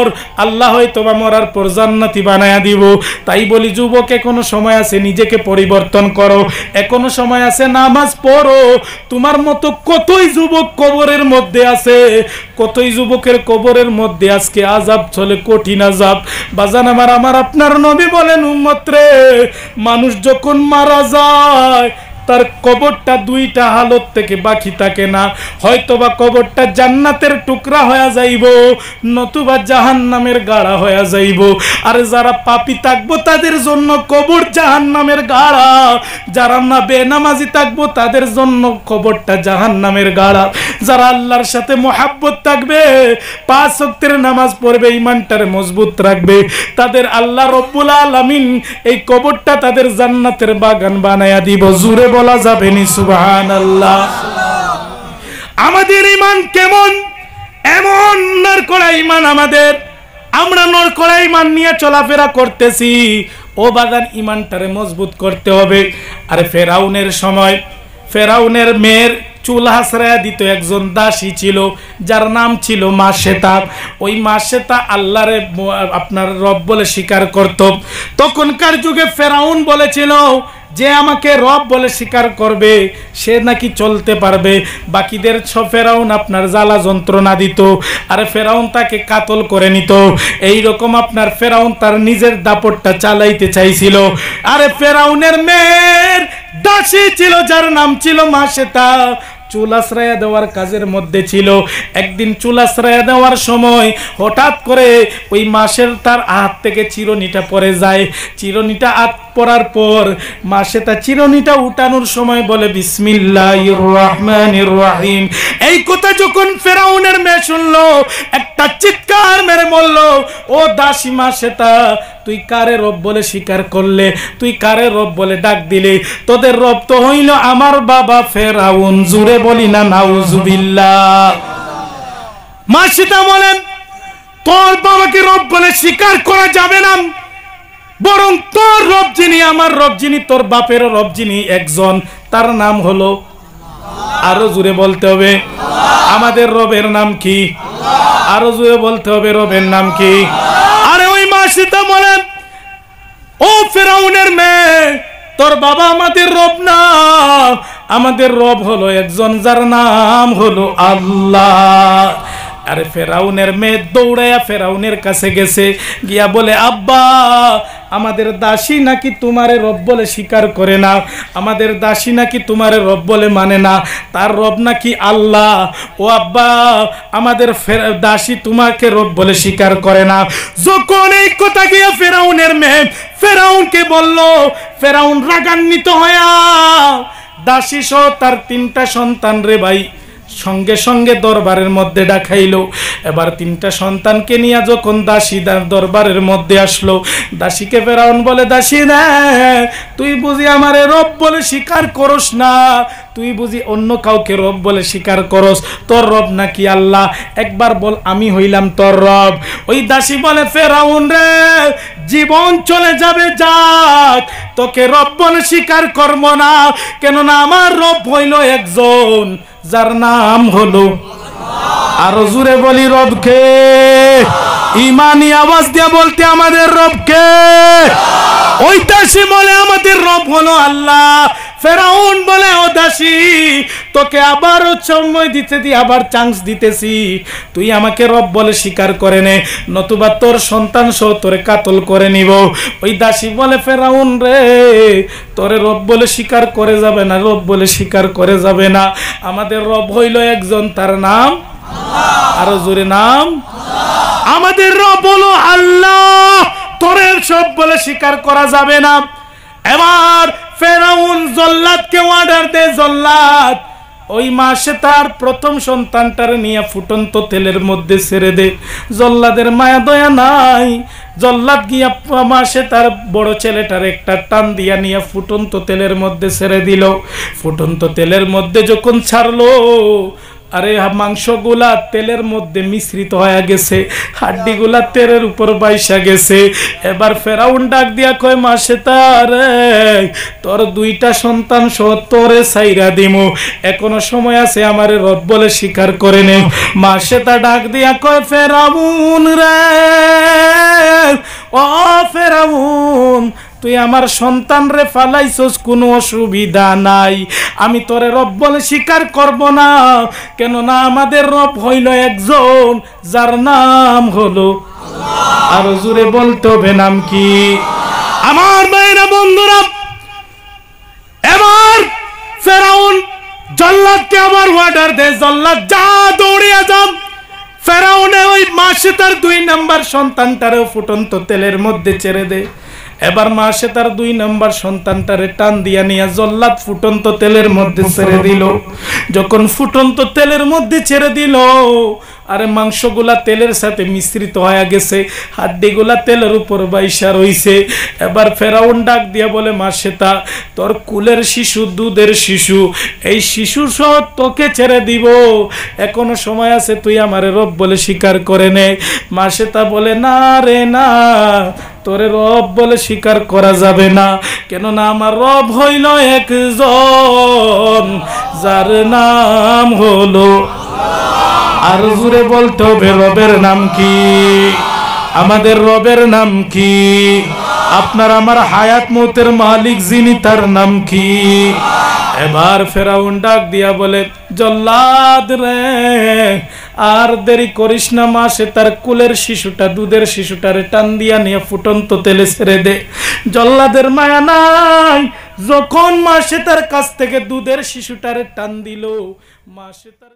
কর, আল্লাহ হয়তোবা মরার পর জান্নাতি বানায়া দিব। তাই বলি যুবক, এখনো সময় আছে, নিজেকে পরিবর্তন করো, এখনো সময় আছে, নামাজ পড়ো। তোমার মতো কতই যুবক কবরের মধ্যে আছে, কতই যুবকের কবরের মধ্যে আজকে আযাব চলে, কঠিন আযাব। বাজান আমার আপনার নবী বলেন, উম্মত রে, মানুষ যখন মারা যায় তার কবরটা দুইটা হালত থেকে বাকি থাকে না, হয়তোবা কবরটা জান্নাতের টুকরা হয়ে যাইব, নতুবা জাহান্নামের গাড়া হয়ে যাইব। আর যারা পাপী থাকবো তাদের জন্য কবর জাহান্নামের গাড়া, যারা না বেনামাজি থাকবো তাদের জন্য কবরটা জাহান্নামের গাড়া। যারা আল্লাহর সাথে মুহাব্বত থাকবে, 5 ওয়াক্তের নামাজ পড়বে, ঈমানটারে মজবুত রাখবে, তাদের আল্লাহ রব্বুল আলামিন এই কবরটা তাদের জান্নাতের বাগান বানায়া দিব। জুরে বলা যাবে নি সুবহানাল্লাহ। আমাদের ঈমান কেমন? এমন নরকড়া ঈমান আমাদের, আমরা নরকড়া ঈমান নিয়ে চলাফেরা করতেছি। ও বাগান, ঈমানটারে মজবুত করতে হবে। আরে ফেরাউনের সময় ফেরাউনের মেয়ের চুল হাসরায়া দিত একজন দাসী ছিল, যার নাম ছিল মাশেতা। ওই মাশেতা আল্লাহরে আপনার রব বলে স্বীকার করত। তখনকার যুগে ফেরাউন বলেছিল যে আমাকে রব বলে স্বীকার করবে সে নাকি চলতে পারবে, বাকিদের সব ফেরাউন আপনার জ্বালা যন্ত্রণা দিত, আরে ফেরাউন তাকে কাতল করে নিত। এইরকম আপনার ফেরাউন তার নিজের দাপটটা চালাইতে চাইছিল। আরে ফেরাউনের মেয়ের দাসী ছিল যার নাম ছিল মাশেতা, চুল আশ্রয়া দেওয়ার কাজের মধ্যে ছিল। একদিন চুল আশ্রয়া দেওয়ার সময় হঠাৎ করে ওই মাসের তার হাত থেকে চিরুনিটা পড়ে যায়। চিরুনিটা হাত পড়ার পর মাসে তার চিরুনিটা উঠানোর সময় বলে বিসমিল্লাহির রহমানির রহিম। এই কথা যখন ফেরাউনের মেয়ে শুনলো, একটা চিৎকার মেরে বলল, ও দাসী মাসেতা, তুই কারে রব বলে স্বীকার করলে? তুই কারে রব বলে ডাক দিলে? তোদের রব তো হইল আমার বাবা ফেরাউন। জুরে বলি না নাউজুবিল্লাহ। মাসেতা বলেন, তোর বাবাকে রব বলে স্বীকার করা যাবে না, বরং তোর রব যিনি, আমার রব যিনি, তোর বাপের রব যিনি, একজন, তার নাম হলো, আরো জোরে বলতে হবে, আমাদের রবের নাম কি? আরো জোরে বলতে হবে, রবের নাম কি? আরে ওই মাসিতা বলেন, ও ফেরাউনের মেয়ে, তোর বাবা আমাদের রব না, আমাদের রব হলো একজন, যার নাম হলো আল্লাহ। আরে ফেরাউনের মেয়ে দৌড়াইয়া ফেরাউনের কাছে গেছে, গিয়া বলে, আব্বা, আমাদের দাসী নাকি তোমারে রব বলে স্বীকার করে না, আমাদের দাসী নাকি তোমারে রব বলে মানে না, তার রব নাকি আল্লাহ। ও আব্বা, আমাদের দাসী তোমাকে রব বলে স্বীকার করে না। যখন এই কথা গিয়া ফেরাউনের মেয়ে ফেরাউনকে বলল, ফেরাউন রাগান্বিত হইয়া দাসী সহ তার 3টা সন্তান রে ভাই সঙ্গে সঙ্গে দরবারের মধ্যে ডাকাইলো। এবার 3টা সন্তানকে নিয়ে যখন দাসী দরবারের মধ্যে আসলো, দাসীকে ফেরাউন বলে, দাসী রে, তুই বুঝি আমারে রব বলে স্বীকার করস না, তুই বুঝি অন্য কাউকে রব বলে স্বীকার করস, তোর রব নাকি আল্লাহ? একবার বল আমি হইলাম তোর রব। ওই দাসী বলে, ফেরাউন রে, জীবন চলে যাবে যাক, তোকে রব বলে স্বীকার করব না, কেননা আমার রব হইল একজন, যার নাম হলো, আরো জোরে বলি, রবকে। ইমানি আওয়াজ দিয়ে বলতে, আমাদের রবকে। ওই দাসী বলে, আমাদের রব হলো আল্লাহ। ফেরাউন বলে, ও দাসী, তোকে আবারও সময় দিতেছি, আবার চান্স দিতেছি, তুই আমাকে রব বলে স্বীকার করে নে, নতুবা তোর সন্তান সহ তোরে কাতল করে নিব। ওই দাসী বলে, ফেরাউন রে, তোরে রব বলে স্বীকার করে যাবে না, রব বলে স্বীকার করে যাবে না, আমাদের রব হইল একজন, তার নাম, আরো জোরে নাম, আমাদের রব হলো আল্লাহ, তোরে সব বলে স্বীকার করা যাবে না। এবার ফেরাউন জল্লাদকে অর্ডার দে, জল্লাদ ওই মাসে তার প্রথম সন্তানটার নিয়ে ফুটন্ত তেলের মধ্যে ছেড়ে দে। জল্লাদের মায়া দয়া নাই, জল্লাদ গিয়া মাসে তার বড় ছেলেটার একটা টান দিয়া নিয়ে ফুটন্ত তেলের মধ্যে ছেড়ে দিল। ফুটন্ত তেলের মধ্যে যখন ছাড়লো, আরে মাংসগুলা তেলের মধ্যে মিশ্রিত হয়ে গেছে, হাড্ডিগুলা তেলের উপর বাইসা গেছে। এবার ফেরাউন ডাক দিয়া কয়, মাসে তারে, তোর 2টা সন্তান সহ তোরে সাইরা দিমু, এখনো সময় আছে, আমারে রব বলে স্বীকার করে নে। মাসে তা ডাক দিয়া কয়, ফেরাউন রে, ফেরাউন তুই আমার সন্তান রে ফালাইছস, কোনো অসুবিধা নাই, আমি তোরে রব বলে স্বীকার করব না, কেননা আমাদের রব হইল একজন, যার নাম হলো আল্লাহ। আর জোরে বলতে হবে নাম কি? আমার ভাইরা বন্ধুরা, এবার ফেরাউন জল্লাদকে আবার অর্ডার দেয়, জল্লাদ যা দৌড়িয়া যাও। ফেরাউনে ওই মাসে তার 2 নাম্বার সন্তানটারে ফুটন্ত তেলের মধ্যে ছেড়ে দেয়। এবার মাসে তার 2 নাম্বার সন্তানটারে টান দিয়া নিয়ে জল্লাদ ফুটন্ত তেলের মধ্যে ছেড়ে দিল। যখন ফুটন্ত তেলের মধ্যে ছেড়ে দিল, আরে মাংসগুলা তেলের সাথে মিশ্রিত হয়ে গেছে, হাড্ডিগুলা তেলের উপর বাইসা রইছে। এবার ফেরাউন ডাক দিয়া বলে, মাসেতা তোর কুলের শিশু, দুধের শিশু, এই শিশু সহ তোকে ছেড়ে দিব, এখনো সময় আছে, তুই আমারে রব বলে স্বীকার করে নে। মাসেতা বলে, না রে না, তোরে রব বলে স্বীকার করা যাবে না, কেননা আমার রব হইল একজন, যার নাম হলো। আর জোরে বলতে হবে রবের নাম কি? আমাদের রবের নাম কি? আপনার আমার হায়াত মৌতের মালিক যিনি, তার নাম কি? এবার ফেরাউন ডাক দিয়া বলে, জল্লাদ রে আর দেরি করিস না, মাসে তার কুলের শিশুটা, দুধের শিশুটারে টান দিয়া নিয়ে ফুটন্ত তেলে ছেড়ে দে। জল্লাদের মায়া নাই, যখন মাসে তার কাছ থেকে দুধের শিশুটারে টান দিল, মাসে তার